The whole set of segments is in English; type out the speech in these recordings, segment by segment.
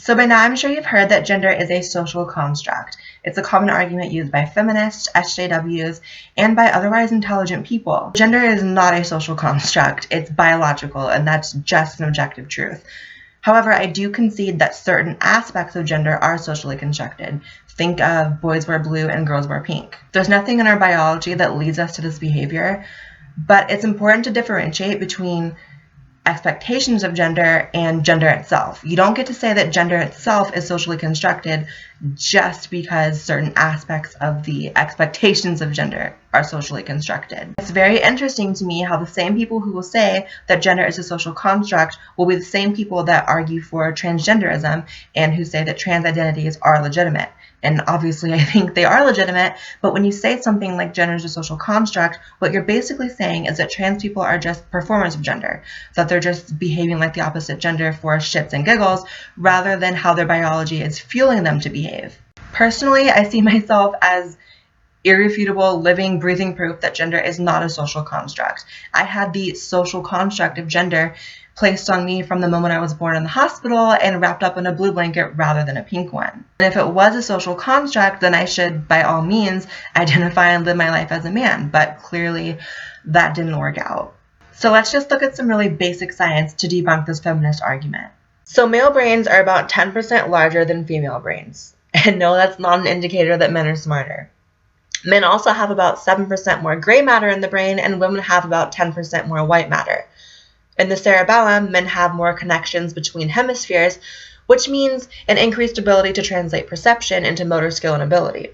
So by now I'm sure you've heard that gender is a social construct. It's a common argument used by feminists, SJWs, and by otherwise intelligent people. Gender is not a social construct, it's biological, and that's just an objective truth. However, I do concede that certain aspects of gender are socially constructed. Think of boys wear blue and girls wear pink. There's nothing in our biology that leads us to this behavior, but it's important to differentiate between expectations of gender and gender itself. You don't get to say that gender itself is socially constructed just because certain aspects of the expectations of gender are socially constructed. It's very interesting to me how the same people who will say that gender is a social construct will be the same people that argue for transgenderism and who say that trans identities are legitimate. And obviously, I think they are legitimate, but when you say something like gender is a social construct, what you're basically saying is that trans people are just performers of gender, that they're just behaving like the opposite gender for shits and giggles, rather than how their biology is fueling them to behave. Personally, I see myself as irrefutable, living, breathing proof that gender is not a social construct. I had the social construct of gender placed on me from the moment I was born in the hospital and wrapped up in a blue blanket rather than a pink one. And if it was a social construct, then I should, by all means, identify and live my life as a man, but clearly that didn't work out. So let's just look at some really basic science to debunk this feminist argument. So male brains are about 10% larger than female brains. And no, that's not an indicator that men are smarter. Men also have about 7% more gray matter in the brain, and women have about 10% more white matter. In the cerebellum, men have more connections between hemispheres, which means an increased ability to translate perception into motor skill and ability,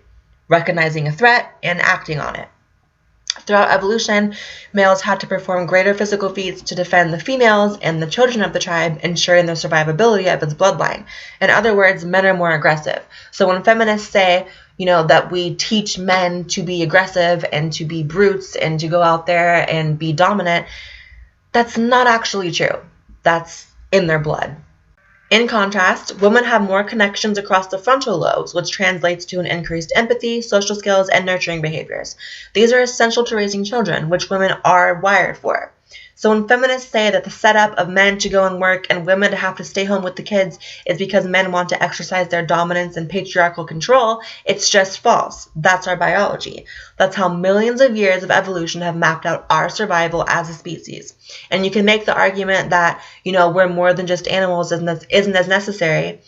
recognizing a threat and acting on it. Throughout evolution, males had to perform greater physical feats to defend the females and the children of the tribe, ensuring the survivability of its bloodline. In other words, men are more aggressive. So when feminists say, that we teach men to be aggressive and to be brutes and to go out there and be dominant, that's not actually true. That's in their blood. In contrast, women have more connections across the frontal lobes, which translates to an increased empathy, social skills, and nurturing behaviors. These are essential to raising children, which women are wired for. So when feminists say that the setup of men to go and work and women to have to stay home with the kids is because men want to exercise their dominance and patriarchal control, it's just false. That's our biology. That's how millions of years of evolution have mapped out our survival as a species. And you can make the argument that, we're more than just animals isn't as necessary.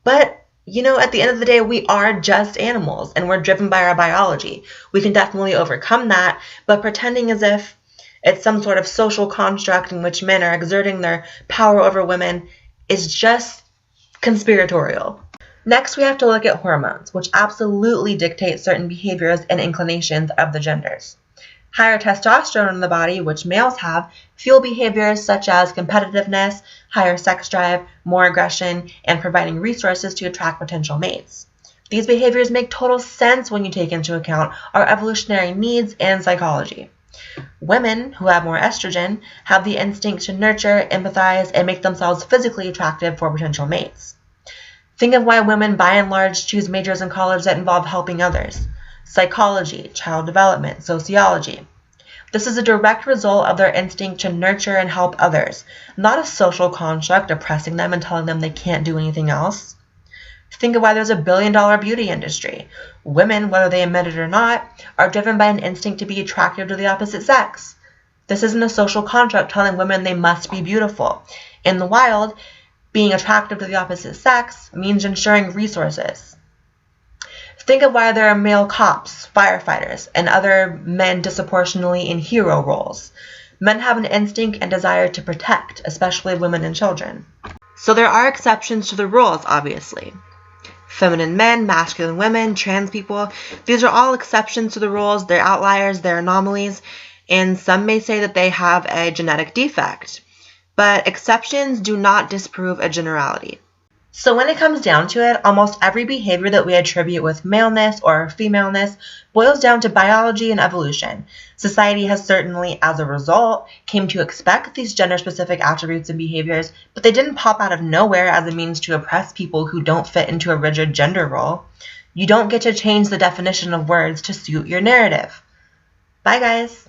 But at the end of the day, we are just animals and we're driven by our biology. We can definitely overcome that, but pretending as if it's some sort of social construct in which men are exerting their power over women is just conspiratorial. Next, we have to look at hormones, which absolutely dictate certain behaviors and inclinations of the genders. Higher testosterone in the body, which males have, fuel behaviors such as competitiveness, higher sex drive, more aggression, and providing resources to attract potential mates. These behaviors make total sense when you take into account our evolutionary needs and psychology. Women who have more estrogen have the instinct to nurture, empathize, and make themselves physically attractive for potential mates. Think of why women by and large choose majors in college that involve helping others. Psychology, child development, sociology. This is a direct result of their instinct to nurture and help others, not a social construct oppressing them and telling them they can't do anything else. Think of why there's a billion-dollar beauty industry. Women, whether they admit it or not, are driven by an instinct to be attractive to the opposite sex. This isn't a social contract telling women they must be beautiful. In the wild, being attractive to the opposite sex means ensuring resources. Think of why there are male cops, firefighters, and other men disproportionately in hero roles. Men have an instinct and desire to protect, especially women and children. So there are exceptions to the rules, obviously. Feminine men, masculine women, trans people, these are all exceptions to the rules. They're outliers, they're anomalies, and some may say that they have a genetic defect. But exceptions do not disprove a generality. So when it comes down to it, almost every behavior that we attribute with maleness or femaleness boils down to biology and evolution. Society has certainly, as a result, came to expect these gender-specific attributes and behaviors, but they didn't pop out of nowhere as a means to oppress people who don't fit into a rigid gender role. You don't get to change the definition of words to suit your narrative. Bye, guys.